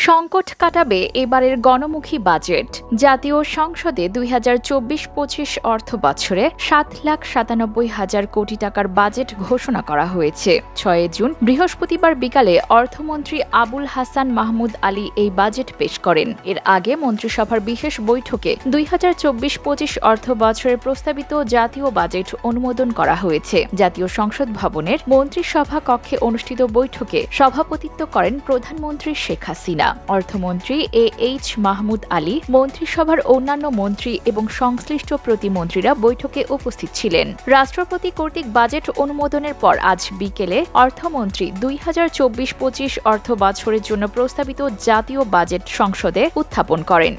সংকট কাটাবে এবারের গণমুখী বাজেট। জাতীয় সংসদে ২০২৪-২৫ অর্থ বছরে ৭,৯৭,০০০ কোটি টাকার বাজেট ঘোষণা করা হয়েছে। ৬ জুন বৃহস্পতিবার বিকালে অর্থমন্ত্রী আবুল হাসান মাহমুদ আলী এই বাজেট পেশ করেন। এর আগে মন্ত্রিসভার বিশেষ বৈঠকে ২০২৪-২৫ অর্থ বছরের প্রস্তাবিত জাতীয় বাজেট অনুমোদন করা হয়েছে। জাতীয় সংসদ ভবনের মন্ত্রিসভা কক্ষে অনুষ্ঠিত বৈঠকে সভাপতিত্ব করেন প্রধানমন্ত্রী শেখ হাসিনা। অর্থমন্ত্রী এইচ মাহমুদ আলী, মন্ত্রিসভার অন্যান্য মন্ত্রী এবং সংশ্লিষ্ট প্রতিমন্ত্রীরা বৈঠকে উপস্থিত ছিলেন। রাষ্ট্রপতি কর্তৃক বাজেট অনুমোদনের পর আজ বিকেলে অর্থমন্ত্রী ২০২৪-২৫ অর্থ বছরের জন্য প্রস্তাবিত জাতীয় বাজেট সংসদে উত্থাপন করেন।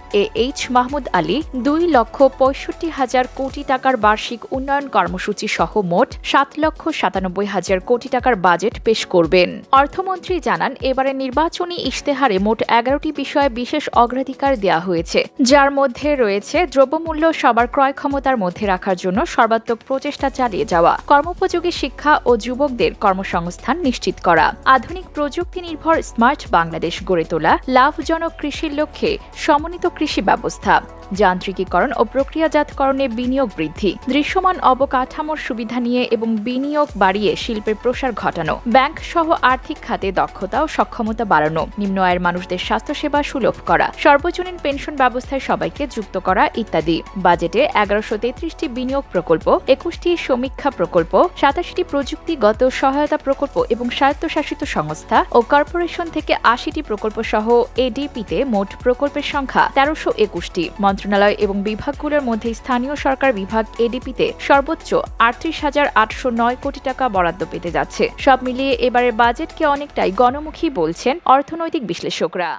এইচ মাহমুদ আলী ২,৬৫,০০০ কোটি টাকার বার্ষিক উন্নয়ন কর্মসূচি সহ মোট ৭,৯৭,০০০ কোটি টাকার বাজেট পেশ করবেন। অর্থমন্ত্রী জানান, এবারে নির্বাচনী ইশতেহারে মোট ১১টি বিষয়ে বিশেষ অগ্রাধিকার দেওয়া হয়েছে, যার মধ্যে রয়েছে দ্রব্যমূল্য সবার ক্রয় ক্ষমতার মধ্যে রাখার জন্য সর্বাত্মক প্রচেষ্টা চালিয়ে যাওয়া, কর্মোপযোগী শিক্ষা ও যুবকদের কর্মসংস্থান নিশ্চিত করা, আধুনিক প্রযুক্তি নির্ভর স্মার্ট বাংলাদেশ গড়ে তোলা, লাভজনক কৃষির লক্ষ্যে সমন্বিত কৃষি ব্যবস্থা, যান্ত্রিকীকরণ ও প্রক্রিয়াজাতকরণে বিনিয়োগ বৃদ্ধি, দৃশ্যমান অবকাঠামোর সুবিধা নিয়ে এবং বিনিয়োগ বাড়িয়ে শিল্পের প্রসার ঘটানো, ব্যাংক সহ আর্থিক খাতে দক্ষতা ও সক্ষমতা বাড়ানো, নিম্ন আয়ের মানুষদের স্বাস্থ্যসেবা সুলভ করা, সর্বজনীন পেনশন ব্যবস্থায় সবাইকে যুক্ত করা ইত্যাদি। বাজেটে ১১৩৩টি বিনিয়োগ প্রকল্প, ২১টি সমীক্ষা প্রকল্প, ৮৭টি প্রযুক্তিগত সহায়তা প্রকল্প এবং স্বায়ত্তশাসিত সংস্থা ও কর্পোরেশন থেকে ৮০টি প্রকল্প সহ এডিপিতে মোট প্রকল্পের সংখ্যা ১৩২১টি। মন্ত্রণালয় এবং বিভাগগুলোর মধ্যে স্থানীয় সরকার বিভাগ এডিপিতে সর্বোচ্চ ৩৮,৮০৯ কোটি টাকা বরাদ্দ পেতে যাচ্ছে। সব মিলিয়ে এবারের বাজেটকে অনেকটাই গণমুখী বলছেন অর্থনৈতিক বিশ্লেষকরা।